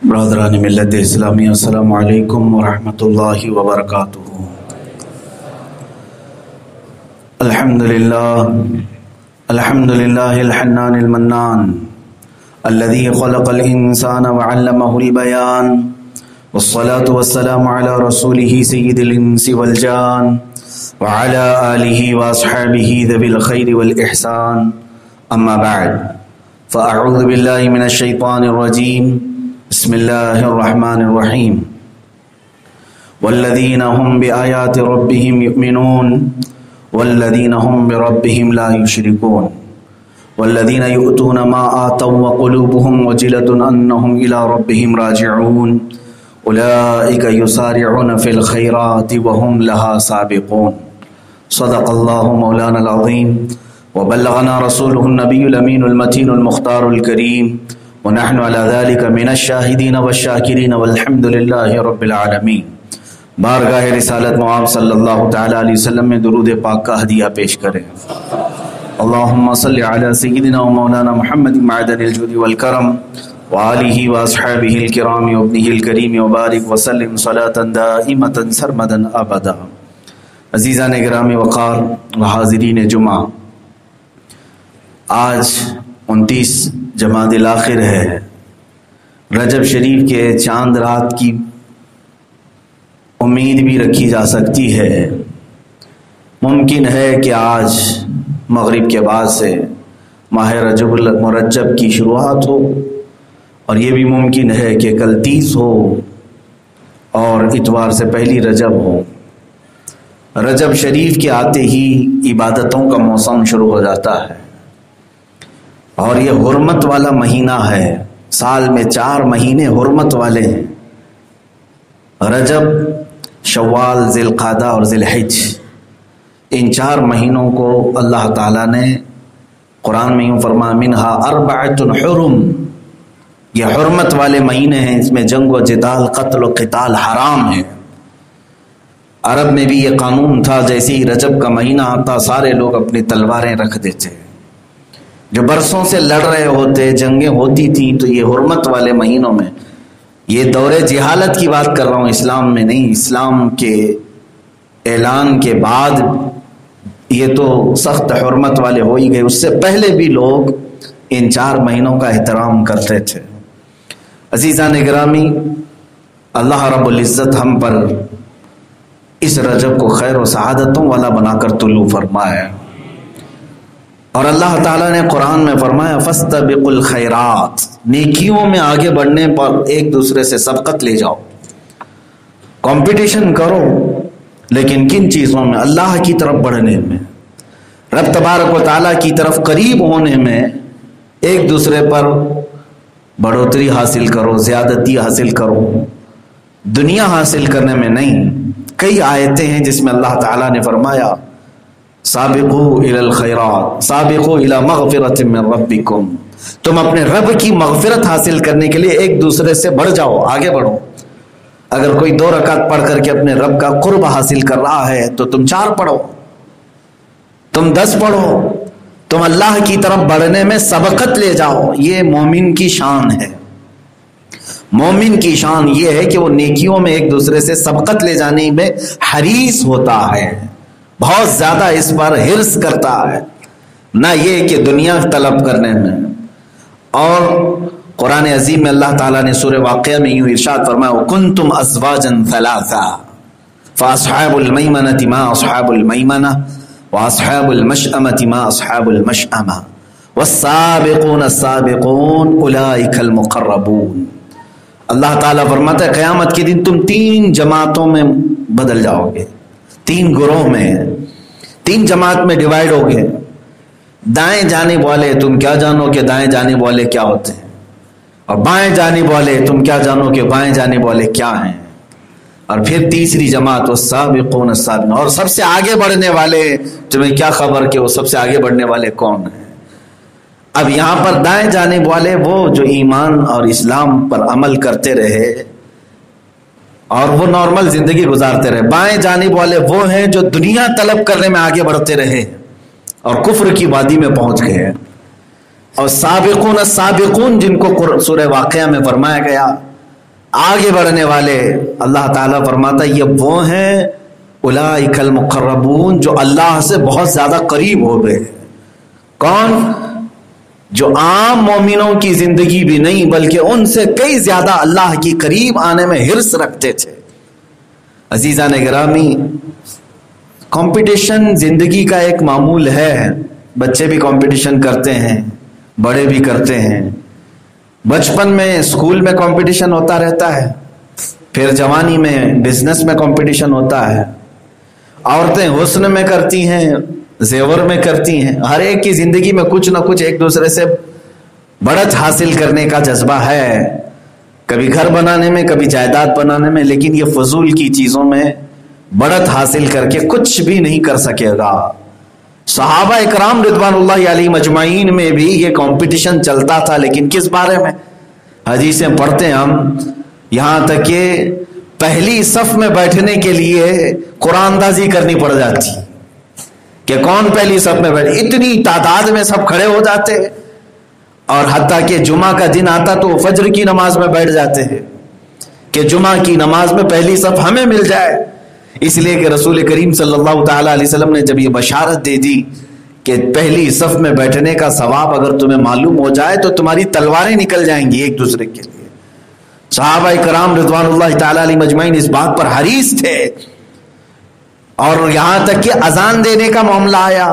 برادران ملت اسلامی، السلام علیکم ورحمۃ اللہ وبرکاتہ۔ الحمد للہ الحنان المنان الذي خلق الانسان وعلمه البيان، والصلاة والسلام على رسوله سيد الانس والجان وعلى آله واصحابه ذوي الخير والإحسان، اما بعد فاعوذ باللہ من الشیطان الرجیم، بسم اللہ الرحمن الرحیم۔ والذین هم بآیات ربهم یؤمنون والذین هم بربهم لا یشرکون والذین یؤتون ما آتوا وقلوبهم وجلة انهم الى ربهم راجعون اولئک یسارعون فی الخیرات وهم لها سابقون۔ صدق اللہ مولانا العظیم وبلغنا رسوله النبی الامین المتین المختار الکریم، ونحن على ذلك من الشاہدین والشاکرین والحمد للہ رب العالمین۔ بارگاہ رسالت معاب صلی اللہ تعالی علیہ وسلم میں درود پاک کا ہدیہ پیش کریں۔ اللہم صلی علی سیدنا و مولانا محمد معدن الجود والکرم وآلہ واصحابہ الکرام وابنہ الکریم وبارک وسلم صلاة دائمة سرمدا ابدا۔ عزیزان گرامی وقار و حاضرین جمعہ، آج 29 جمادی الاخر ہے۔ رجب شریف کے چاند رات کی امید بھی رکھی جا سکتی ہے۔ ممکن ہے کہ آج مغرب کے بعد سے ماہ رجب المرجب کی شروعات ہو، اور یہ بھی ممکن ہے کہ کل 30 ہو اور اتوار سے پہلی رجب ہو۔ رجب شریف کے آتے ہی عبادتوں کا موسم شروع ہو جاتا ہے، اور یہ حرمت والا مہینہ ہے۔ سال میں 4 مہینے حرمت والے ہیں، رجب، شوال، ذی القعدہ اور ذی الحج۔ ان 4 مہینوں کو اللہ تعالیٰ نے قرآن میں یوں فرمایا منہا اربعۃ حرم، یہ حرمت والے مہینے ہیں، اس میں جنگ و جدال، قتل و قتال حرام ہے۔ عرب میں بھی یہ قانون تھا، جیسے ہی رجب کا مہینہ آتا سارے لوگ اپنی تلواریں رکھ دیتے۔ جو برسوں سے لڑ رہے ہوتے، جنگیں ہوتی تھیں، تو یہ حرمت والے مہینوں میں، یہ دور جہالت کی بات کر رہا ہوں، اسلام میں نہیں، اسلام کے اعلان کے بعد یہ تو سخت حرمت والے ہو ہی گئے، اس سے پہلے بھی لوگ ان 4 مہینوں کا احترام کرتے تھے۔ عزیزان گرامی، اللہ رب العزت ہم پر اس رجب کو خیر و سعادتوں والا بنا کر طلوع فرمائے، اور اللہ تعالیٰ نے قرآن میں فرمایا فاستبقوا الخیرات، نیکیوں میں آگے بڑھنے پر ایک دوسرے سے سبقت لے جاؤ، کمپٹیشن کرو، لیکن کن چیزوں میں؟ اللہ کی طرف بڑھنے میں، رب تبارک و تعالیٰ کی طرف قریب ہونے میں، ایک دوسرے پر بڑھوتری حاصل کرو، زیادتی حاصل کرو، دنیا حاصل کرنے میں نہیں۔ کئی آیتیں ہیں جس میں اللہ تعالیٰ نے فرمایا سابقوا الی الخیرات سابقوا الی مغفرۃ من ربکم، تم اپنے رب کی مغفرت حاصل کرنے کے لیے ایک دوسرے سے بڑھ جاؤ، آگے بڑھو۔ اگر کوئی 2 رکعت پڑھ کر کے اپنے رب کا قرب حاصل کر رہا ہے تو تم 4 پڑھو، تم 10 پڑھو، تم اللہ کی طرف بڑھنے میں سبقت لے جاؤ۔ یہ مومن کی شان ہے۔ مومن کی شان یہ ہے کہ وہ نیکیوں میں ایک دوسرے سے سبقت لے جانے میں حریص ہوتا ہے، بہت زیادہ اس پر حرص کرتا ہے، نہ یہ کہ دنیا طلب کرنے میں۔ اور قرآن عظیم میں اللہ تعالیٰ نے سورہ واقعہ میں یوں ارشاد فرمایا وَكُنْتُمْ أَزْوَاجًا ثَلَاثًا فَأَصْحَابُ الْمَيْمَنَةِ مَا أَصْحَابُ الْمَيْمَنَةِ وَأَصْحَابُ الْمَشْأَمَةِ مَا أَصْحَابُ الْمَشْأَمَةِ وَالسَّابِقُونَ السَّابِقُونَ أُولَئِكَ الْمُقَرَّبُونَ۔ اللہ تعالیٰ فرماتا ہے قیامت کے دن تم 3 جماعتوں میں بدل جاؤ گے، 3 گروہ میں، 3 جماعت میں ڈیوائیڈ ہو گئے۔ دائیں جانب والے تم کیا جانو کہ دائیں جانب والے کیا ہوتے ہیں، اور بائیں جانب والے تم کیا جانو کہ بائیں جانب والے کیا ہیں۔ اور پھر تیسری جماعت والسابقون السابقون، اور سب سے آگے بڑھنے والے، تمہیں کیا خبر کہ وہ سب سے آگے بڑھنے والے کون ہیں۔ اب یہاں پر دائیں جانب والے وہ جو ایمان اور اسلام پر عمل کرتے رہے اور وہ نارمل زندگی گزارتے رہے، بائیں جانب والے وہ ہیں جو دنیا طلب کرنے میں آگے بڑھتے رہے اور کفر کی وادی میں پہنچ گئے۔ اور سابقون السابقون جن کو سورہ واقعہ میں فرمایا گیا آگے بڑھنے والے اللہ تعالیٰ فرماتا ہے یہ وہ ہیں اولئک المقربون جو اللہ سے بہت زیادہ قریب ہو گئے. کون؟ جو عام مومنوں کی زندگی بھی نہیں بلکہ ان سے کئی زیادہ اللہ کی قریب آنے میں حرص رکھتے تھے. عزیزان گرامی، کمپٹیشن زندگی کا ایک معمول ہے. بچے بھی کمپٹیشن کرتے ہیں، بڑے بھی کرتے ہیں. بچپن میں اسکول میں کمپٹیشن ہوتا رہتا ہے، پھر جوانی میں بزنس میں کمپٹیشن ہوتا ہے. عورتیں حسن میں کرتی ہیں، زیور میں کرتی ہیں. ہر ایک کی زندگی میں کچھ نہ کچھ ایک دوسرے سے بڑھت حاصل کرنے کا جذبہ ہے، کبھی گھر بنانے میں، کبھی جائیداد بنانے میں. لیکن یہ فضول کی چیزوں میں بڑھت حاصل کر کے کچھ بھی نہیں کر سکے گا. صحابہ اکرام رضوان اللہ علیہم اجمعین میں بھی یہ کمپٹیشن چلتا تھا، لیکن کس بارے میں؟ حدیثیں پڑھتے ہیں ہم، یہاں تک کہ پہلی صف میں بیٹھنے کے لیے قرآن دازی کرنی پڑ جاتی کہ کون پہلی صف میں بیٹھے. اتنی تعداد میں سب کھڑے ہو جاتے، اور حتیٰ کہ جمعہ کا دن آتا تو فجر کی نماز میں بیٹھ جاتے ہیں کہ جمعہ کی نماز میں پہلی صف ہمیں مل جائے. اس لیے کہ رسول کریم صلی اللہ تعالیٰ علیہ وسلم نے جب یہ بشارت دے دی کہ پہلی صف میں بیٹھنے کا ثواب اگر تمہیں معلوم ہو جائے تو تمہاری تلواریں نکل جائیں گی ایک دوسرے کے لیے. صحابہ کرام رضوان اللہ تعالیٰ علیہ مجمعین اس بات پر حریص تھے. اور یہاں تک کہ اذان دینے کا معاملہ آیا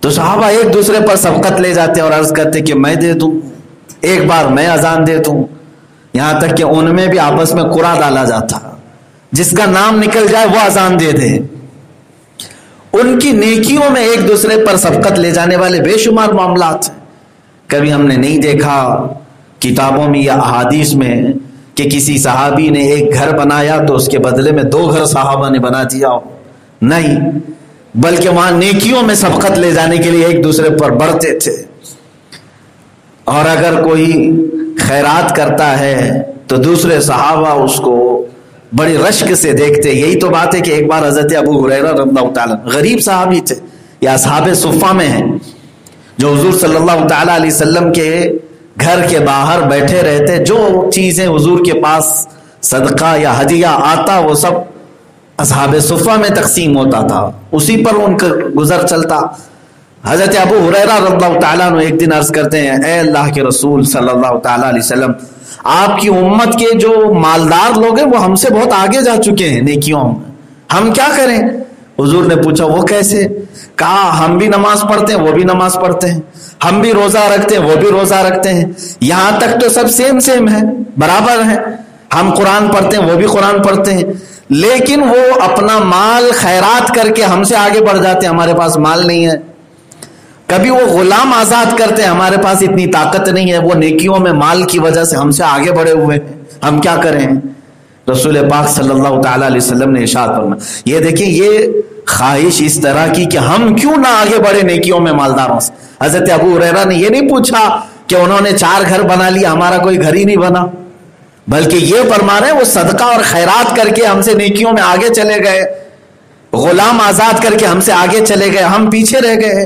تو صحابہ ایک دوسرے پر سبقت لے جاتے اور عرض کرتے کہ میں دے دوں، ایک بار میں اذان دے دوں. یہاں تک کہ ان میں بھی آپس میں قرعہ ڈالا جاتا، جس کا نام نکل جائے وہ اذان دے دے. ان کی نیکیوں میں ایک دوسرے پر سبقت لے جانے والے بے شمار معاملات ہیں. کبھی ہم نے نہیں دیکھا کتابوں میں یا احادیث میں کہ کسی صحابی نے ایک گھر بنایا تو اس کے بدلے میں 2 گھر صحابہ نے بنا دیا ہو. نہیں، بلکہ وہاں نیکیوں میں سبقت لے جانے کے لیے ایک دوسرے پر بڑھتے تھے. اور اگر کوئی خیرات کرتا ہے تو دوسرے صحابہ اس کو بڑی رشک سے دیکھتے. یہی تو بات ہے کہ ایک بار حضرت ابو ہریرہ رضی اللہ تعالیٰ، غریب صحابی تھے، یا اصحاب صفہ میں ہیں، جو حضور صلی اللہ تعالیٰ علیہ وسلم کے گھر کے باہر بیٹھے رہتے. جو چیزیں حضور کے پاس صدقہ یا ہدیہ آتا وہ سب اصحاب صفہ میں تقسیم ہوتا تھا، اسی پر ان کا گزر چلتا. حضرت ابو ہریرہ رضی اللہ تعالیٰ عنہ ایک دن عرض کرتے ہیں، اے اللہ کے رسول صلی اللہ تعالیٰ علیہ وسلم، آپ کی امت کے جو مالدار لوگ ہیں وہ ہم سے بہت آگے جا چکے ہیں نیکیوں میں، ہم کیا کریں؟ حضور نے پوچھا وہ کیسے؟ کہا ہم بھی نماز پڑھتے ہیں وہ بھی نماز پڑھتے ہیں، ہم بھی روزہ رکھتے ہیں وہ بھی روزہ رکھتے ہیں، یہاں تک تو سب سیم ہے، برابر ہیں. ہم قرآن پڑھتے ہیں وہ بھی قرآن پڑھتے ہیں، لیکن وہ اپنا مال خیرات کر کے ہم سے آگے بڑھ جاتے ہیں، ہمارے پاس مال نہیں ہے. کبھی وہ غلام آزاد کرتے ہیں، ہمارے پاس اتنی طاقت نہیں ہے، وہ نیکیوں میں مال کی وجہ سے ہم سے آگے بڑھے ہوئے ہیں، ہم کیا کریں؟ رسول پاک صلی اللہ تعالیٰ علیہ وسلم نے ارشاد فرمایا. یہ دیکھیں، یہ خواہش اس طرح کی کہ ہم کیوں نہ آگے بڑھے نیکیوں میں مالداروں سے. حضرت ابو ہریرہ نے یہ نہیں پوچھا کہ انہوں نے 4 گھر بنا لیا، ہمارا کوئی گھر ہی نہیں بنا، بلکہ یہ فرما رہے ہیں وہ صدقہ اور خیرات کر کے ہم سے نیکیوں میں آگے چلے گئے، غلام آزاد کر کے ہم سے آگے چلے گئے، ہم پیچھے رہ گئے.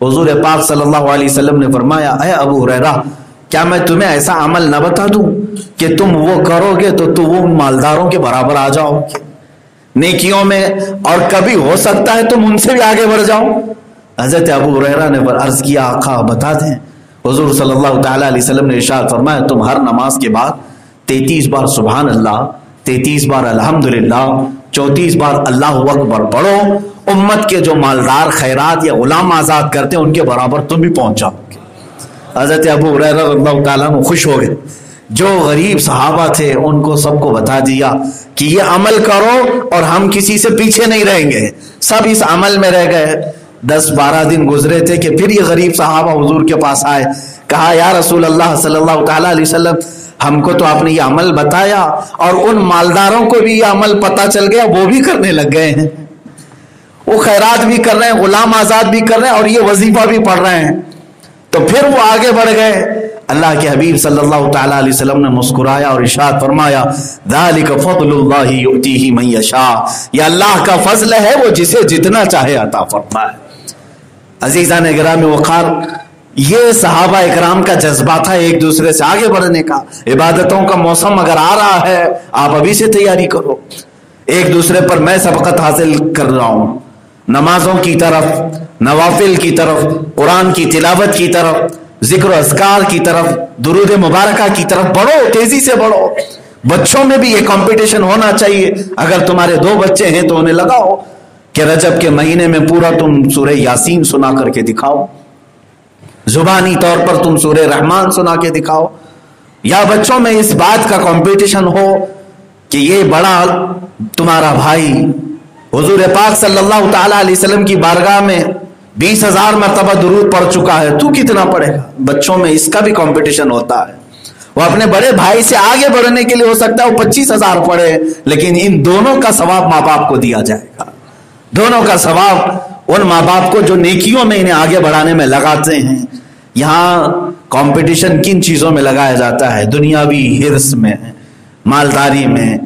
حضور پاک صلی اللہ علیہ وسلم نے فرمایا، اے ابو ہریرہ، کیا میں تمہیں ایسا عمل نہ بتا دوں کہ تم وہ کرو گے تو تم وہ مالداروں کے برابر آ جاؤ نیکیوں میں، اور کبھی ہو سکتا ہے تم ان سے بھی آگے بڑھ جاؤ. حضرت ابو ہریرہ نے عرض کیا، آقا بتا دیں. حضور صلی اللہ تعالیٰ علیہ وسلم نے ارشاد فرمایا، تم ہر نماز کے بعد 33 بار سبحان اللہ، 33 بار الحمدللہ، 34 بار اللہ اکبر پڑھو. امت کے جو مالدار خیرات یا غلام آزاد کرتے ہیں ان کے برابر تم بھی پہنچ جاؤ. حضرت ابو ہریرہ رضی اللہ تعالیٰ عنہ خوش ہو گئے. جو غریب صحابہ تھے ان کو سب کو بتا دیا کہ یہ عمل کرو اور ہم کسی سے پیچھے نہیں رہیں گے. سب اس عمل میں رہ گئے. 10-12 دن گزرے تھے کہ پھر یہ غریب صحابہ حضور کے پاس آئے. کہا، یا رسول اللہ صلی اللہ تعالیٰ علیہ وسلم، ہم کو تو آپ نے یہ عمل بتایا اور ان مالداروں کو بھی یہ عمل پتہ چل گیا، وہ بھی کرنے لگ گئے ہیں، وہ خیرات بھی کر رہے ہیں، غلام آزاد بھی کر رہے ہیں اور یہ وظیفہ بھی پڑھ رہے ہیں. تو پھر وہ آگے بڑھ گئے. اللہ کے حبیب صلی اللہ تعالیٰ علیہ وسلم نے مسکرایا اور ارشاد فرمایا، ذالک فضل اللہ یؤتیہ من یشاء، یہ اللہ کا فضل ہے، وہ جسے جتنا چاہے عطا فرمائے. عزیزان گرامی وقار، یہ صحابہ اکرام کا جذبہ تھا ایک دوسرے سے آگے بڑھنے کا. عبادتوں کا موسم اگر آ رہا ہے آپ ابھی سے تیاری کرو. ایک دوسرے پر میں سبقت حاصل کر رہا ہوں، نمازوں کی طرف، نوافل کی طرف، قرآن کی تلاوت کی طرف، ذکر و اذکار کی طرف، درود مبارکہ کی طرف بڑھو، تیزی سے بڑھو. بچوں میں بھی یہ کمپٹیشن ہونا چاہیے. اگر تمہارے 2 بچے ہیں تو انہیں لگاؤ کہ رجب کے مہینے میں پورا تم سورہ یاسین سنا کر کے دکھاؤ، زبانی طور پر تم سورہ رحمان سنا کے دکھاؤ. یا بچوں میں اس بات کا کمپٹیشن ہو کہ یہ بڑا تمہارا بھائی حضور پاک صلی اللہ تعالی علیہ وسلم کی بارگاہ میں 20,000 مرتبہ درود پڑھ چکا ہے، تو کتنا پڑھے گا. بچوں میں اس کا بھی کمپٹیشن ہوتا ہے. وہ اپنے بڑے بھائی سے آگے بڑھنے کے لیے ہو سکتا ہے وہ 25,000 پڑھے، لیکن ان دونوں کا ثواب ماں باپ کو دیا جائے گا. دونوں کا ثواب ان ماں باپ کو جو نیکیوں میں انہیں آگے بڑھانے میں لگاتے ہیں. یہاں کمپٹیشن کن چیزوں میں لگایا جاتا ہے؟ دنیاوی ہرس میں، مالداری میں.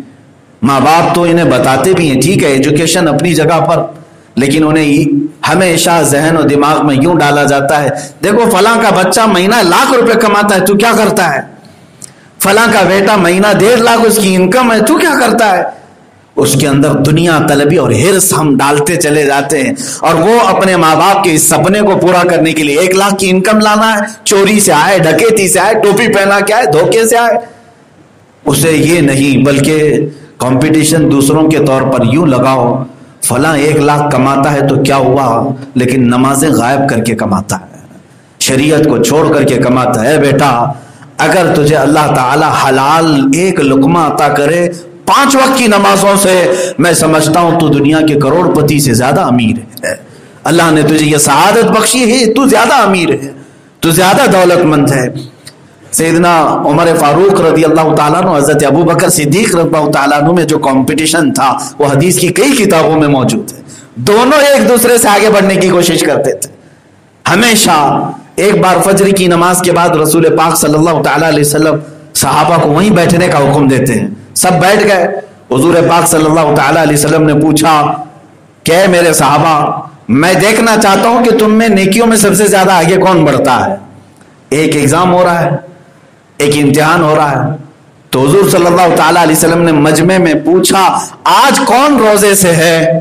ماں باپ تو انہیں بتاتے بھی ہیں ٹھیک ہے ایجوکیشن اپنی جگہ پر، لیکن انہیں ہمیشہ ذہن و دماغ میں یوں ڈالا جاتا ہے دیکھو فلاں کا بچہ مہینہ ₹1,00,000 کماتا ہے، تو کیا کرتا ہے؟ فلاں کا بیٹا مہینہ 1.5 لاکھ اس کی انکم ہے، تو کیا کرتا ہے؟ اس کے اندر دنیا طلبی اور ہرس ہم ڈالتے چلے جاتے ہیں. اور وہ اپنے ماں باپ کے اس سپنے کو پورا کرنے کے لیے 1 لاکھ کی انکم لانا ہے، چوری سے آئے، ڈکیتی سے آئے، ٹوپی پہنا کے آئے، دھوکے سے آئے. اسے یہ نہیں، بلکہ کمپٹیشن دوسروں کے طور پر یوں لگاؤ فلاں 1 لاکھ کماتا ہے تو کیا ہوا، لیکن نمازیں غائب کر کے کماتا ہے، شریعت کو چھوڑ کر کے کماتا ہے. بیٹا اگر تجھے اللہ تعالی حلال 1 لقمہ عطا کرے 5 وقت کی نمازوں سے، میں سمجھتا ہوں تو دنیا کے کروڑ پتی سے زیادہ امیر ہے. اللہ نے تجھے یہ سعادت بخشی ہے، تو زیادہ امیر ہے، تو زیادہ دولت مند ہے. سیدنا عمر فاروق رضی اللہ تعالیٰ عنہ، حضرت ابو بکر صدیق رضی اللہ تعالیٰ عنہ میں جو کمپٹیشن تھا وہ حدیث کی کئی کتابوں میں موجود ہے. دونوں ایک دوسرے سے آگے بڑھنے کی کوشش کرتے تھے ہمیشہ. ایک بار فجر کی نماز کے بعد رسول پاک صلی اللہ تعالیٰ علیہ وسلم صحابہ کو وہیں بیٹھنے کا حکم دیتے ہیں. سب بیٹھ گئے. حضور پاک صلی اللہ تعالیٰ علیہ وسلم نے پوچھا کہ میرے صحابہ میں دیکھنا چاہتا ہوں کہ تم میں نیکیوں میں سب سے زیادہ آگے کون بڑھتا ہے. ایک ایگزام ہو رہا ہے، ایک امتحان ہو رہا ہے. تو حضور صلی اللہ تعالیٰ علیہ وسلم نے مجمع میں پوچھا آج کون روزے سے ہے،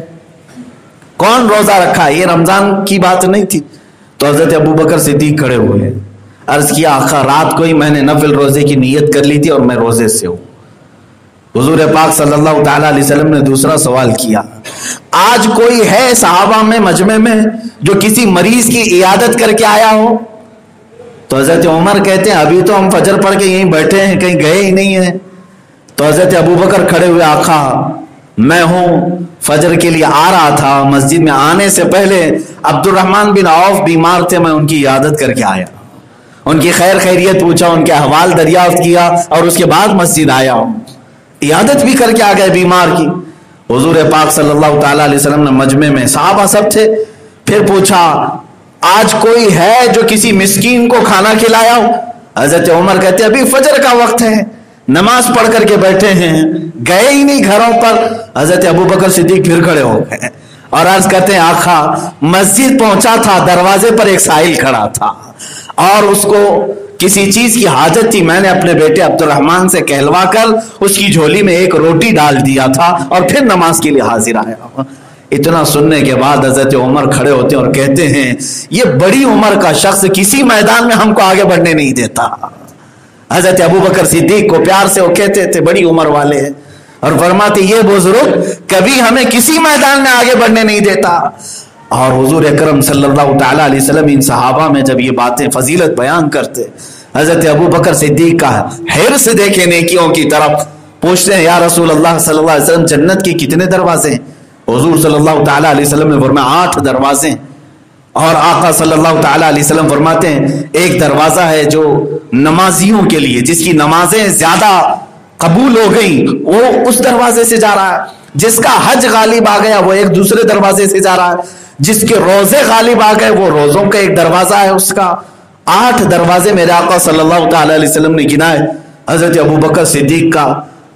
کون روزہ رکھا. یہ رمضان کی بات نہیں تھی. تو حضرت ابو بکر صدیق کھڑے ہوئے، عرض کیا آقا رات کو ہی میں نے نفل روزے کی نیت کر لی تھی اور میں روزے سے ہوں. حضور پاک صلی اللہ تعالیٰ علیہ وسلم نے دوسرا سوال کیا آج کوئی ہے صحابہ میں مجمع میں جو کسی مریض کی عیادت کر کے آیا ہو. تو حضرت عمر کہتے ہیں ابھی تو ہم فجر پڑھ کے یہیں بیٹھے ہیں، کہیں گئے ہی نہیں ہیں. تو حضرت ابو بکر کھڑے ہوئے آقا میں ہوں، فجر کے لیے آ رہا تھا، مسجد میں آنے سے پہلے عبد الرحمن بن عوف بیمار تھے، میں ان کی عیادت کر کے آیا، ان کی خیر خیریت پوچھا، ان کے احوال دریافت کیا اور اس کے بعد مسجد آیا ہوں. عیادت بھی کر کے آ گئے بیمار کی. حضور پاک صلی اللہ تعالیٰ علیہ وسلم نے مجمع میں صحابہ سب تھے. پھر پوچھا آج کوئی ہے جو کسی مسکین کو کھانا کھلایا ہو. حضرت عمر کہتے ہیں ابھی فجر کا وقت ہے، نماز پڑھ کر کے بیٹھے ہیں، گئے ہی نہیں گھروں پر. حضرت ابو بکر صدیق پھر کھڑے ہو گئے اور عرض کرتے ہیں آقا مسجد پہنچا تھا، دروازے پر ایک سائل کھڑا تھا اور اس کو کسی چیز کی حاجت تھی، میں نے اپنے بیٹے عبد الرحمن سے کہلوا کر اس کی جھولی میں ایک روٹی ڈال دیا تھا اور پھر نماز کے لیے حاضر آیا. اتنا سننے کے بعد حضرت عمر کھڑے ہوتے ہیں اور کہتے ہیں یہ بڑی عمر کا شخص کسی میدان میں ہم کو آگے بڑھنے نہیں دیتا. حضرت ابو بکر صدیق کو پیار سے وہ کہتے تھے بڑی عمر والے ہیں، اور فرماتے یہ بزرگ کبھی ہمیں کسی میدان میں آگے بڑھنے نہیں دیتا. اور حضور اکرم صلی اللہ تعالیٰ علیہ وسلم ان صحابہ میں جب یہ باتیں فضیلت بیان کرتے، حضرت ابو بکر صدیق کا حرص دیکھے نیکیوں کی طرف. پوچھتے ہیں یا رسول اللہ صلی اللہ علیہ وسلم جنت کے کتنے دروازے ہیں؟ حضور صلی اللہ تعالیٰ علیہ وسلم نے فرمایا 8 دروازے ہیں. اور آقا صلی اللہ تعالیٰ علیہ وسلم فرماتے ہیں ایک دروازہ ہے جو نمازیوں کے لیے، جس کی نمازیں زیادہ قبول ہو گئیں وہ اس دروازے سے جا رہا ہے، جس کا حج غالب آ گیا وہ ایک دوسرے دروازے سے جا رہا ہے، جس کے روزے غالب آ گئے وہ روزوں کا ایک دروازہ ہے اس کا. 8 دروازے میرے آقا صلی اللہ تعالیٰ علیہ وسلم نے گنائے. حضرت ابو بکر صدیق کا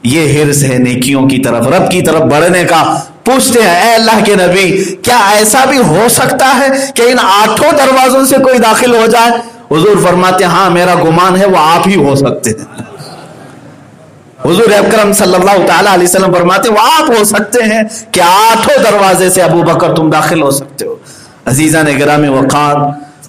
یہ حرص ہے نیکیوں کی طرف، رب کی طرف بڑھنے کا. پوچھتے ہیں اے اللہ کے نبی کیا ایسا بھی ہو سکتا ہے کہ ان 8 دروازوں سے کوئی داخل ہو جائے؟ حضور فرماتے ہیں ہاں میرا گمان ہے وہ آپ ہی ہو سکتے ہیں. حضور اکرم صلی اللہ تعالی علیہ وسلم فرماتے ہیں وہ آپ ہو سکتے ہیں کہ 8 دروازے سے ابو بکر تم داخل ہو سکتے ہو. عزیزان گرامی وقار،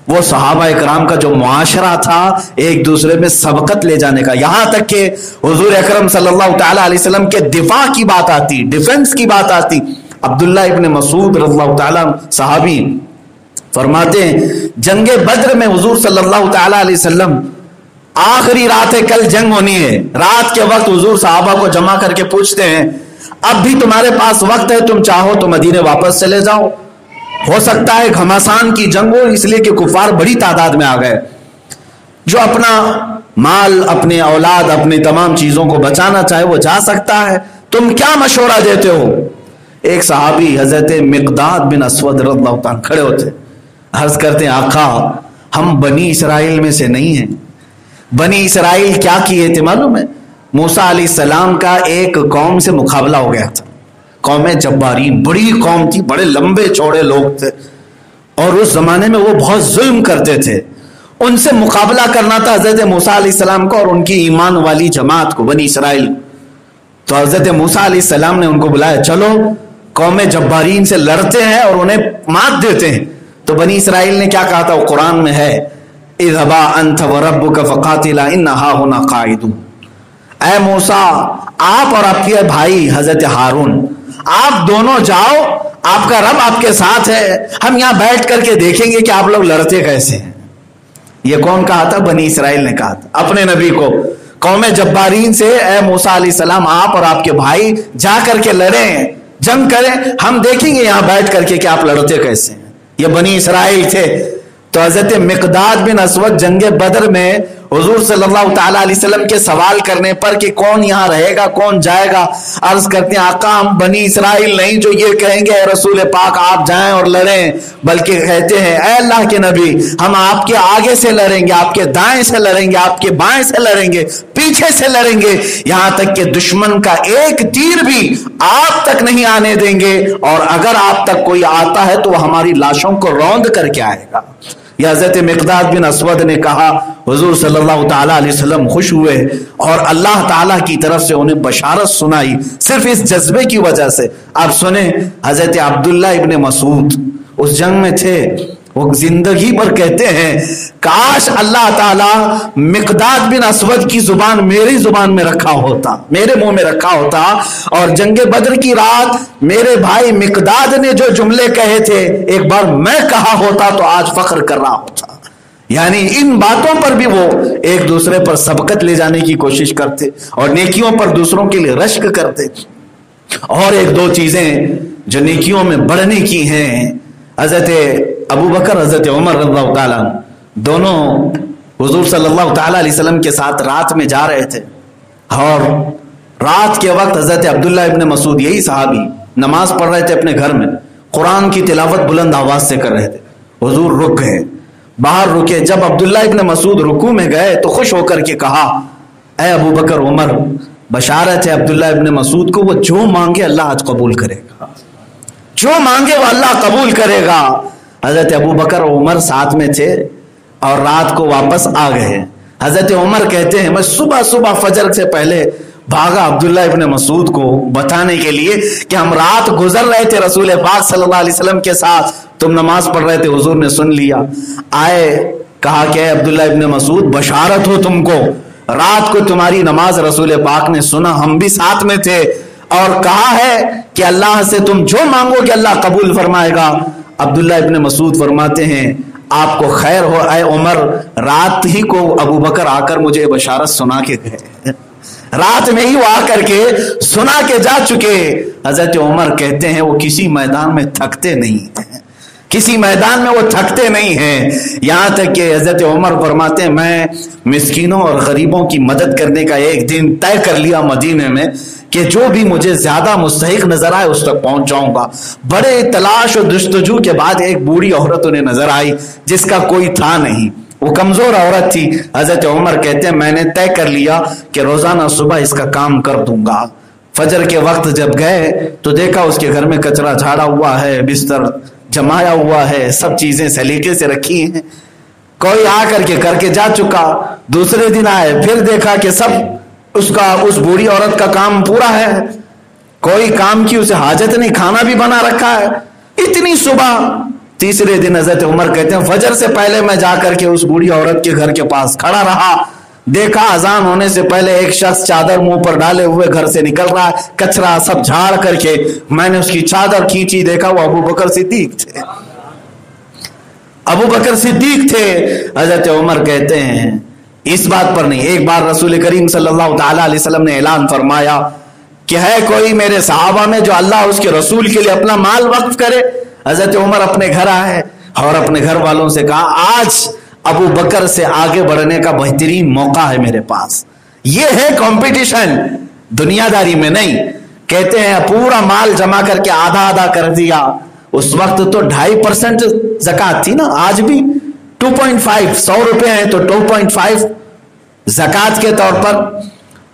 وہ صحابہ اکرام کا جو معاشرہ تھا ایک دوسرے میں سبقت لے جانے کا، یہاں تک کہ حضور اکرم صلی اللہ تعالی علیہ وسلم کے دفاع کی بات آتی، ڈیفنس کی بات آتی. عبداللہ ابن مسعود رضی اللہ تعالی صحابی فرماتے ہیں جنگ بدر میں حضور صلی اللہ تعالی علیہ وسلم آخری رات ہے، کل جنگ ہونی ہے. رات کے وقت حضور صحابہ کو جمع کر کے پوچھتے ہیں اب بھی تمہارے پاس وقت ہے، تم چاہو تو مدینے واپس چلے جاؤ، ہو سکتا ہے گھمسان کی جنگ ہو، اس لیے کہ کفار بڑی تعداد میں آ گئے. جو اپنا مال، اپنے اولاد، اپنی تمام چیزوں کو بچانا چاہے وہ جا سکتا ہے، تم کیا مشورہ دیتے ہو؟ ایک صحابی حضرت مقداد بن اسود رضی اللہ تعالیٰ کھڑے ہوتے، عرض کرتے ہیں آقا ہم بنی اسرائیل میں سے نہیں ہیں. بنی اسرائیل کیا کیے تھے معلوم ہے؟ موسیٰ علیہ السلام کا ایک قوم سے مقابلہ ہو گیا تھا. قوم جبارین بڑی قوم تھی، بڑے لمبے چوڑے لوگ تھے، اور اس زمانے میں وہ بہت ظلم کرتے تھے. ان سے مقابلہ کرنا تھا حضرت موسیٰ علیہ السلام کو اور ان کی ایمان والی جماعت کو، بنی اسرائیل. تو حضرت موسیٰ علیہ السلام نے ان کو بلایا چلو قوم جبارین سے لڑتے ہیں اور انہیں مات دیتے ہیں. تو بنی اسرائیل نے کیا کہا تھا؟ وہ قرآن میں ہے اذهبا انت وربك فقاتلا اننا هاهنا قاعدون. اے موسیٰ آپ اور آپ کے بھائی حضرت ہارون آپ دونوں جاؤ، آپ کا رب آپ کے ساتھ ہے، ہم یہاں بیٹھ کر کے دیکھیں گے کہ آپ لوگ لڑتے کیسے ہیں. یہ کون کہا تھا؟ بنی اسرائیل نے کہا تھا اپنے نبی کو قوم جبارین سے اے موسیٰ علیہ السلام آپ اور آپ کے بھائی جا کر کے لڑیں، جنگ کریں، ہم دیکھیں گے یہاں بیٹھ کر کے کہ آپ لڑتے کیسے ہیں. یہ بنی اسرائیل تھے. تو حضرت مقداد بن اسود جنگ بدر میں حضور صلی اللہ تعالی علیہ وسلم کے سوال کرنے پر کہ کون یہاں رہے گا کون جائے گا، عرض کرتے ہیں آقا ہم بنی اسرائیل نہیں جو یہ کہیں گے اے رسول پاک آپ جائیں اور لڑیں، بلکہ کہتے ہیں اے اللہ کے نبی ہم آپ کے آگے سے لڑیں گے، آپ کے دائیں سے لڑیں گے، آپ کے بائیں سے لڑیں گے، پیچھے سے لڑیں گے، یہاں تک کہ دشمن کا ایک تیر بھی آپ تک نہیں آنے دیں گے، اور اگر آپ تک کوئی آتا ہے تو وہ ہماری لاشوں کو روند کر کے آئے گا. یا حضرت مقداد بن اسود نے کہا حضور صلی اللہ تعالیٰ علیہ وسلم خوش ہوئے اور اللہ تعالیٰ کی طرف سے انہیں بشارت سنائی صرف اس جذبے کی وجہ سے. آپ سنیں حضرت عبداللہ ابن مسعود اس جنگ میں تھے، وہ زندگی پر کہتے ہیں کاش اللہ تعالیٰ مقداد بن اسود کی زبان میری زبان میں رکھا ہوتا، میرے منہ میں رکھا ہوتا، اور جنگ بدر کی رات میرے بھائی مقداد نے جو جملے کہے تھے ایک بار میں کہا ہوتا تو آج فخر کر رہا ہوتا. یعنی ان باتوں پر بھی وہ ایک دوسرے پر سبقت لے جانے کی کوشش کرتے اور نیکیوں پر دوسروں کے لیے رشک کرتے. اور ایک دو چیزیں جو نیکیوں میں بڑھنے کی ہیں، حضرت ابو بکر حضرت عمر رضی اللہ تعالیٰ دونوں حضور صلی اللہ تعالیٰ علیہ وسلم کے ساتھ رات میں جا رہے تھے، اور رات کے وقت حضرت عبداللہ ابن مسعود یہی صحابی نماز پڑھ رہے تھے اپنے گھر میں، قرآن کی تلاوت بلند آواز سے کر رہے تھے. حضور رک گئے، باہر رکے. جب عبداللہ ابن مسعود رکوع میں گئے تو خوش ہو کر کے کہا اے ابو بکر عمر بشارت ہے عبداللہ ابن مسعود کو وہ جو مانگے اللہ آج قبول کرے گا، جو مانگے وہ اللہ قبول کرے گا. حضرت ابو بکر اور عمر ساتھ میں تھے اور رات کو واپس آ گئے. حضرت عمر کہتے ہیں میں صبح فجر سے پہلے بھاگا عبداللہ ابن مسعود کو بتانے کے لیے کہ ہم رات گزر رہے تھے رسول پاک صلی اللہ علیہ وسلم کے ساتھ، تم نماز پڑھ رہے تھے، حضور نے سن لیا. آئے کہا کہ اے عبداللہ ابن مسعود بشارت ہو تم کو، رات کو تمہاری نماز رسول پاک نے سنا، ہم بھی ساتھ میں تھے، اور کہا ہے کہ اللہ سے تم جو مانگو کہ اللہ قبول فرمائے گا. عبداللہ ابن مسعود فرماتے ہیں آپ کو خیر ہو اے عمر، رات ہی کو ابو بکر آ کر مجھے بشارت سنا کے گئے، رات میں ہی وہ آ کر کے سنا کے جا چکے. حضرت عمر کہتے ہیں وہ کسی میدان میں تھکتے نہیں ہیں، کسی میدان میں وہ تھکتے نہیں ہیں. یہاں تک کہ حضرت عمر فرماتے ہیں میں مسکینوں اور غریبوں کی مدد کرنے کا ایک دن طے کر لیا مدینے میں کہ جو بھی مجھے زیادہ مستحق نظر آئے اس تک پہنچ جاؤں گا. بڑے تلاش و جستجو کے بعد ایک بوڑھی عورت انہیں نظر آئی جس کا کوئی تھا نہیں، وہ کمزور عورت تھی. حضرت عمر کہتے ہیں میں نے طے کر لیا کہ روزانہ صبح اس کا کام کر دوں گا. فجر کے وقت جب گئے تو دیکھا اس کے گھر میں کچرا جھاڑا ہوا ہے، بستر جمایا ہوا ہے، سب چیزیں سلیقے سے رکھی ہیں. کوئی آ کر کے جا چکا، دوسرے دن آئے پھر دیکھا کہ سب اس بوڑھی عورت کا کام پورا ہے، کوئی کام کی اسے حاجت نہیں، کھانا بھی بنا رکھا ہے اتنی صبح۔ تیسرے دن حضرت عمر کہتے ہیں فجر سے پہلے میں جا کر کے اس بوڑھی عورت کے گھر کے پاس کھڑا رہا، دیکھا اذان ہونے سے پہلے ایک شخص چادر منہ پر ڈالے ہوئے گھر سے نکل رہا ہے، کچرا سب جھاڑ کر کے۔ میں نے اس کی چادر کھینچی، دیکھا وہ ابو بکر صدیق تھے، ابو بکر صدیق تھے۔ حضرت عمر کہتے ہیں اس بات پر نہیں، ایک بار رسول کریم صلی اللہ تعالی علیہ وسلم نے اعلان فرمایا کہ ہے کوئی میرے صحابہ میں جو اللہ اس کے رسول کے لیے اپنا مال وقف کرے؟ حضرت عمر اپنے گھر آئے اور اپنے گھر والوں سے کہا آج ابو بکر سے آگے بڑھنے کا بہترین موقع ہے میرے پاس، یہ ہے کمپٹیشن، دنیا داری میں نہیں۔ کہتے ہیں پورا مال جمع کر کے آدھا آدھا کر دیا۔ اس وقت تو 2.5% زکوٰۃ تھی نا، آج بھی 2.5، 100 روپے ہیں تو 2.5 زکوٰۃ کے طور پر۔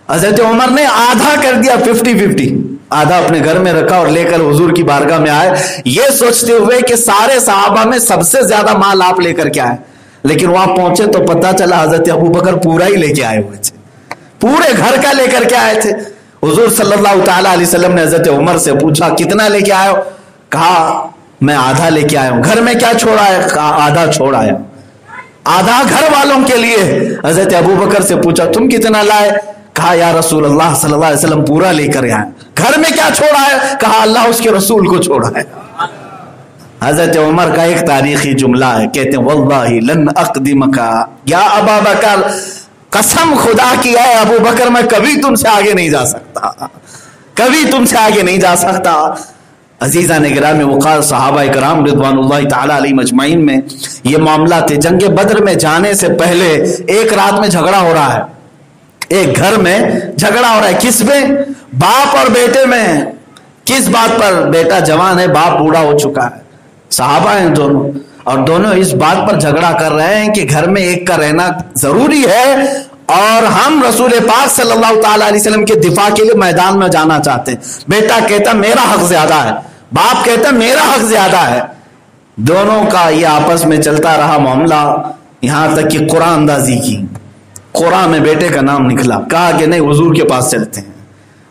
حضرت عمر نے آدھا کر دیا، 50-50، آدھا اپنے گھر میں رکھا اور لے کر حضور کی بارگاہ میں آئے، یہ سوچتے ہوئے کہ سارے صحابہ میں سب سے زیادہ مال آپ لے کر کے آئے۔ لیکن وہاں پہنچے تو پتا چلا حضرت ابو بکر پورا ہی لے کے آئے ہوئے تھے، پورے گھر کا لے کر کے آئے تھے۔ حضور صلی اللہ تعالی علیہ وسلم نے حضرت عمر سے پوچھا کتنا لے کے آئے ہو؟ کہا میں آدھا لے کے آیا ہوں۔ گھر میں کیا چھوڑا ہے؟ کہا آدھا چھوڑ آیا، آدھا گھر والوں کے لیے۔ حضرت ابو بکر سے پوچھا تم کتنا لائے؟ کہا یا رسول اللہ صلی اللہ علیہ وسلم پورا لے کر آئے۔ گھر میں کیا چھوڑا ہے؟ کہا اللہ اس کے رسول کو چھوڑا ہے۔ حضرت عمر کا ایک تاریخی جملہ ہے، کہتے ہیں واللہ لن اقدمک یا ابا بکر، قسم خدا کی ہے ابو بکر میں کبھی تم سے آگے نہیں جا سکتا، کبھی تم سے آگے نہیں جا سکتا۔ عزیزان گرامی وقار صحابہ کرام رضوان اللہ تعالی علیہم اجمعین میں یہ معاملہ تھے۔ جنگ بدر میں جانے سے پہلے ایک رات میں جھگڑا ہو رہا ہے، ایک گھر میں جھگڑا ہو رہا ہے، کس میں؟ باپ اور بیٹے میں۔ کس بات پر؟ بیٹا جوان ہے، باپ بوڑھا ہو چکا ہے، صحابہ ہیں دونوں، اور دونوں اس بات پر جھگڑا کر رہے ہیں کہ گھر میں ایک کا رہنا ضروری ہے اور ہم رسول پاک صلی اللہ تعالی علیہ وسلم کے دفاع کے لیے میدان میں جانا چاہتے ہیں۔ بیٹا کہتا میرا حق زیادہ ہے، باپ کہتا میرا حق زیادہ ہے۔ دونوں کا یہ آپس میں چلتا رہا معاملہ، یہاں تک کہ قرآن اندازی کی، قرآن میں بیٹے کا نام نکلا، کہا کہ نہیں حضور کے پاس چلتے ہیں،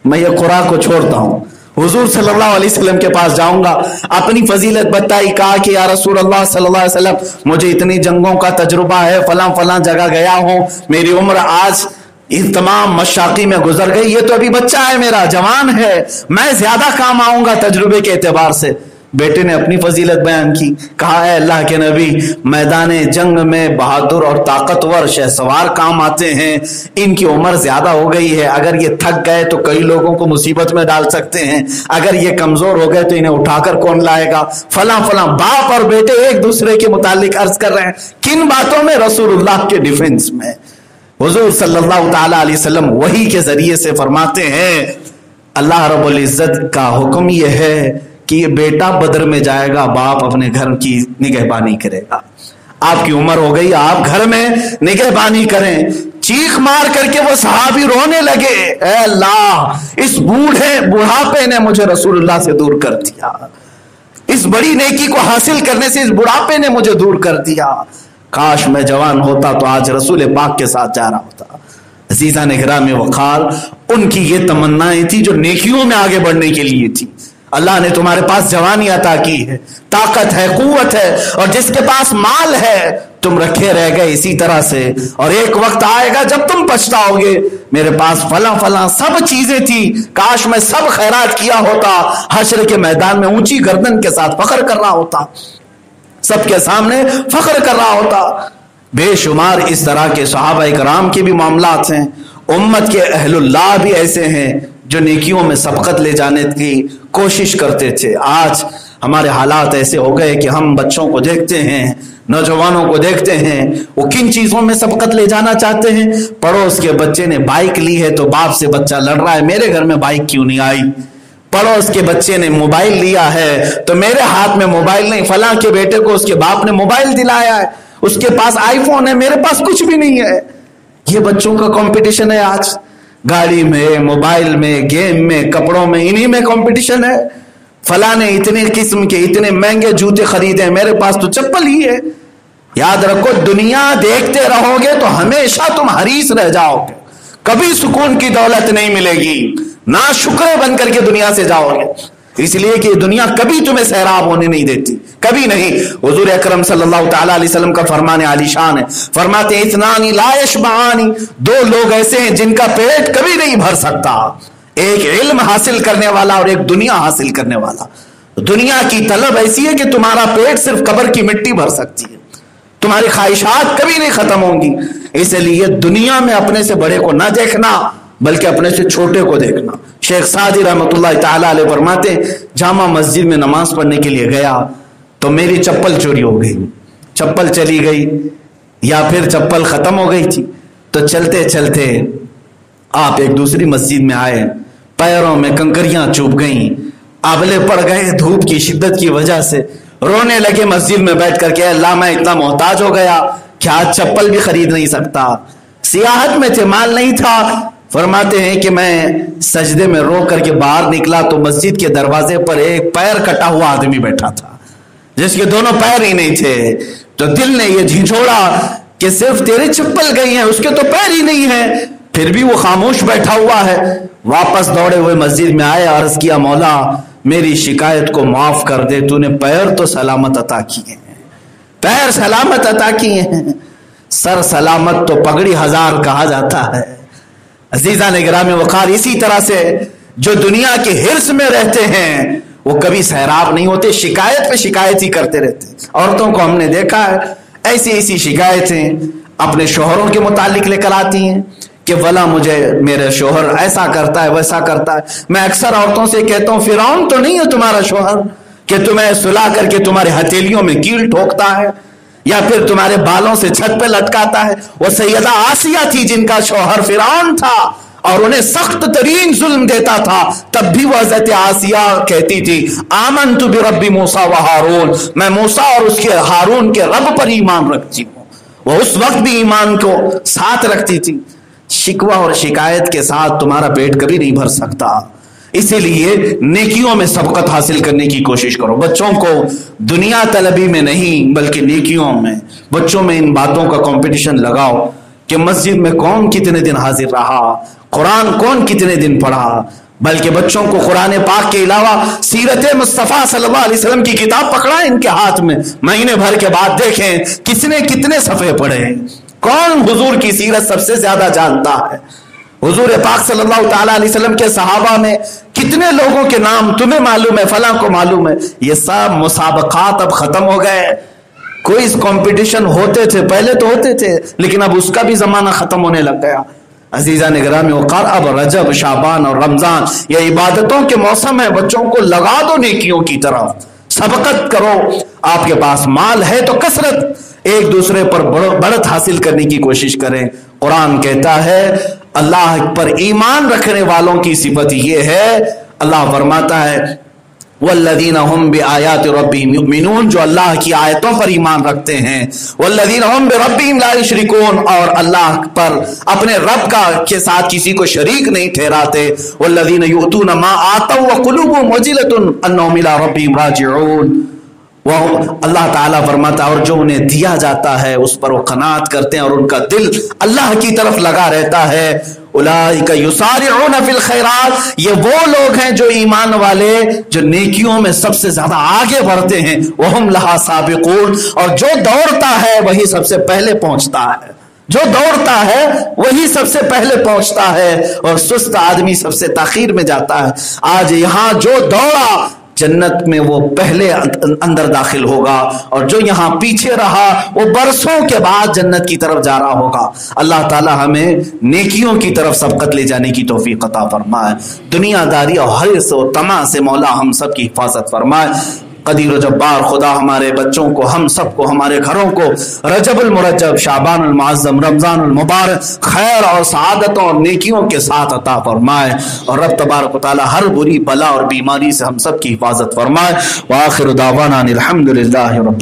میں یہ قرآن کو چھوڑتا ہوں، حضور صلی اللہ علیہ وسلم کے پاس جاؤں گا۔ اپنی فضیلت بتائی، کہا کہ یا رسول اللہ صلی اللہ علیہ وسلم مجھے اتنی جنگوں کا تجربہ ہے، فلاں فلاں جگہ گیا ہوں، میری عمر آج ان تمام مشاقی میں گزر گئی، یہ تو ابھی بچہ ہے میرا، جوان ہے، میں زیادہ کام آؤں گا تجربے کے اعتبار سے۔ بیٹے نے اپنی فضیلت بیان کی، کہا اے اللہ کے نبی میدان جنگ میں بہادر اور طاقتور شہسوار کام آتے ہیں، ان کی عمر زیادہ ہو گئی ہے، اگر یہ تھک گئے تو کئی لوگوں کو مصیبت میں ڈال سکتے ہیں، اگر یہ کمزور ہو گئے تو انہیں اٹھا کر کون لائے گا، فلاں فلاں۔ باپ اور بیٹے ایک دوسرے کے متعلق عرض کر رہے ہیں، کن باتوں میں؟ رسول اللہ کے ڈیفنس میں۔ حضور صلی اللہ تعالی علیہ وسلم وحی کے ذریعے سے فرماتے ہیں اللہ رب العزت کا حکم یہ ہے کہ یہ بیٹا بدر میں جائے گا، باپ اپنے گھر کی نگہبانی کرے گا۔ آپ کی عمر ہو گئی، آپ گھر میں نگہبانی کریں۔ چیخ مار کر کے وہ صحابی رونے لگے، اے اللہ اس بڑھاپے نے مجھے رسول اللہ سے دور کر دیا، اس بڑی نیکی کو حاصل کرنے سے اس بڑھاپے نے مجھے دور کر دیا، کاش میں جوان ہوتا تو آج رسول پاک کے ساتھ جا رہا ہوتا۔ عزیزان گرامی وقار، ان کی یہ تمنائیں تھی جو نیکیوں میں آگے بڑھنے کے لیے تھی۔ اللہ نے تمہارے پاس جوانی عطا کی ہے، طاقت ہے، قوت ہے، اور جس کے پاس مال ہے تم رکھے رہ گئے اسی طرح سے، اور ایک وقت آئے گا جب تم پچھتاؤ گے میرے پاس فلاں فلاں سب چیزیں تھی، کاش میں سب خیرات کیا ہوتا، حشر کے میدان میں اونچی گردن کے ساتھ فخر کر رہا ہوتا، سب کے سامنے فخر کر رہا ہوتا۔ بے شمار اس طرح کے صحابہ کرام کے بھی معاملات ہیں، امت کے اہل اللہ بھی ایسے ہیں جو نیکیوں میں سبقت لے جانے کی کوشش کرتے تھے۔ آج ہمارے حالات ایسے ہو گئے کہ ہم بچوں کو دیکھتے ہیں، نوجوانوں کو دیکھتے ہیں، وہ کن چیزوں میں سبقت لے جانا چاہتے ہیں۔ پڑوس کے بچے نے بائک لی ہے تو باپ سے بچہ لڑ رہا ہے میرے گھر میں بائک کیوں نہیں آئی، پڑوس کے بچے نے موبائل لیا ہے تو میرے ہاتھ میں موبائل نہیں، فلاں کے بیٹے کو اس کے باپ نے موبائل دلایا ہے، اس کے پاس آئی فون ہے، میرے پاس کچھ بھی نہیں ہے۔ یہ بچوں کا کمپٹیشن ہے آج، گاڑی میں، موبائل میں، گیم میں، کپڑوں میں، انہی میں کمپٹیشن ہے۔ فلاں نے اتنے قسم کے اتنے مہنگے جوتے خریدے، میرے پاس تو چپل ہی ہے۔ یاد رکھو دنیا دیکھتے رہو گے تو ہمیشہ تم حریص رہ جاؤ گے، کبھی سکون کی دولت نہیں ملے گی، نا شکرے بن کر کے دنیا سے جاؤ گے، اس لیے کہ دنیا کبھی تمہیں سیراب ہونے نہیں دیتی، کبھی نہیں۔ حضور اکرم صلی اللہ تعالی علیہ وسلم کا فرمان عالی شان ہے، فرماتے ہیں اثنان لا یشبعان، دو لوگ ایسے ہیں جن کا پیٹ کبھی نہیں بھر سکتا، ایک علم حاصل کرنے والا اور ایک دنیا حاصل کرنے والا۔ دنیا کی طلب ایسی ہے کہ تمہارا پیٹ صرف قبر کی مٹی بھر سکتی ہے، تمہاری خواہشات کبھی نہیں ختم ہوں گی، اس لیے دنیا میں اپنے سے بڑے کو نہ دیکھنا بلکہ اپنے سے چھوٹے کو دیکھنا۔ شیخ سعدی رحمۃ اللہ تعالی علیہ فرماتے ہیں جامع مسجد میں نماز پڑھنے کے لیے گیا تو میری چپل چوری ہو گئی، چپل چلی گئی یا پھر چپل ختم ہو گئی تھی، تو چلتے چلتے آپ ایک دوسری مسجد میں آئے، پیروں میں کنکریاں چوب گئیں، آبلے پڑ گئے دھوپ کی شدت کی وجہ سے، رونے لگے مسجد میں بیٹھ کر کے اللہ میں اتنا محتاج ہو گیا کہ آج چپل بھی خرید نہیں سکتا، سیاحت میں تھے مال نہیں تھا۔ فرماتے ہیں کہ میں سجدے میں رو کر کے باہر نکلا تو مسجد کے دروازے پر ایک پیر کٹا ہوا آدمی بیٹھا تھا جس کے دونوں پیر ہی نہیں تھے، تو دل نے یہ جھنجھوڑا کہ صرف تیرے چپل گئی ہیں اس کے تو پیر ہی نہیں ہیں، پھر بھی وہ خاموش بیٹھا ہوا ہے۔ واپس دوڑے ہوئے مسجد میں آئے، عرض کیا مولا میری شکایت کو معاف کر دے، تو نے پیر تو سلامت عطا کیے ہیں، پیر سلامت عطا کیے ہیں، سر سلامت تو پگڑی ہزار کہا جاتا ہے۔ عزیزان گرامی وقار، اسی طرح سے جو دنیا کے حرص میں رہتے ہیں وہ کبھی سیراب نہیں ہوتے، شکایت پہ شکایت ہی کرتے رہتے۔ عورتوں کو ہم نے دیکھا ہے ایسی ایسی شکایتیں اپنے شوہروں کے متعلق لے کر آتی ہیں کہ ولا مجھے میرے شوہر ایسا کرتا ہے ویسا کرتا ہے۔ میں اکثر عورتوں سے کہتا ہوں فرعون تو نہیں ہے تمہارا شوہر کہ تمہیں سلا کر کے تمہارے ہتھیلیوں میں کیل ٹھوکتا ہے یا پھر تمہارے بالوں سے چھت پہ لٹکاتا ہے۔ وہ سیدہ آسیہ تھی جن کا شوہر فرعون تھا اور انہیں سخت ترین ظلم دیتا تھا، تب بھی وہ حضرت آسیہ کہتی تھی آمنت برب موسیٰ و ہارون، میں موسیٰ اور اس کے ہارون کے رب پر ایمان رکھتی ہوں۔ وہ اس وقت بھی ایمان کو ساتھ رکھتی تھی۔ شکوہ اور شکایت کے ساتھ تمہارا پیٹ کبھی نہیں بھر سکتا، اسی لیے نیکیوں میں سبقت حاصل کرنے کی کوشش کرو۔ بچوں کو دنیا طلبی میں نہیں بلکہ نیکیوں میں، بچوں میں ان باتوں کا کمپٹیشن لگاؤ کہ مسجد میں کون کتنے دن حاضر رہا، قرآن کون کتنے دن پڑھا، بلکہ بچوں کو قرآن پاک کے علاوہ سیرت مصطفیٰ صلی اللہ علیہ وسلم کی کتاب پکڑائیں ان کے ہاتھ میں، مہینے بھر کے بعد دیکھیں کس نے کتنے صفحے پڑھے، کون حضور کی سیرت سب سے زیادہ جانتا ہے، حضور پاک صلی اللہ تعالی علیہ وسلم کے صحابہ میں کتنے لوگوں کے نام تمہیں معلوم ہے، فلاں کو معلوم ہے۔ یہ سب مسابقات اب ختم ہو گئے، کوئی کمپٹیشن ہوتے تھے پہلے تو ہوتے تھے لیکن اب اس کا بھی زمانہ ختم ہونے لگ گیا۔ عزیزان گرامی وقار، اب رجب شعبان اور رمضان یہ عبادتوں کے موسم ہے، بچوں کو لگا دو نیکیوں کی طرف، سبقت کرو، آپ کے پاس مال ہے تو کثرت ایک دوسرے پر بڑھت حاصل کرنے کی کوشش کریں۔ قرآن کہتا ہے اللہ پر ایمان رکھنے والوں کی صفت یہ ہے، اللہ فرماتا ہے والذین هم بآیات ربهم یؤمنون، جو اللہ کی آیتوں پر ایمان رکھتے ہیں، والذین هم بربهم لا یشرکون، اور اللہ پر اپنے رب کے ساتھ کسی کو شریک نہیں ٹھہراتے، والذین یؤتون ما آتوا وقلوبهم وجلۃ انهم الی ربهم راجعون، وہ اللہ تعالیٰ فرماتا ہے اور جو انہیں دیا جاتا ہے اس پر وہ قناعت کرتے ہیں اور ان کا دل اللہ کی طرف لگا رہتا ہے۔ اولئک یسارعون فی الخیرات، یہ وہ لوگ ہیں جو ایمان والے جو نیکیوں میں سب سے زیادہ آگے بڑھتے ہیں، وہم لہا سابقون، اور جو دوڑتا ہے وہی سب سے پہلے پہنچتا ہے، جو دوڑتا ہے وہی سب سے پہلے پہنچتا ہے اور سست آدمی سب سے تاخیر میں جاتا ہے۔ آج یہاں جو دوڑا جنت میں وہ پہلے اندر داخل ہوگا اور جو یہاں پیچھے رہا وہ برسوں کے بعد جنت کی طرف جا رہا ہوگا۔ اللہ تعالی ہمیں نیکیوں کی طرف سبقت لے جانے کی توفیق عطا فرمائے، دنیا داری اور حرص و طمع سے مولا ہم سب کی حفاظت فرمائے۔ قدیر و جبار خدا ہمارے بچوں کو، ہم سب کو، ہمارے گھروں کو رجب المرجب، شعبان المعظم، رمضان المبارک خیر اور سعادتوں اور نیکیوں کے ساتھ عطا فرمائے، اور رب تبارک و تعالی ہر بری بلا اور بیماری سے ہم سب کی حفاظت فرمائے۔ وآخر دعوانا الحمدللہ رب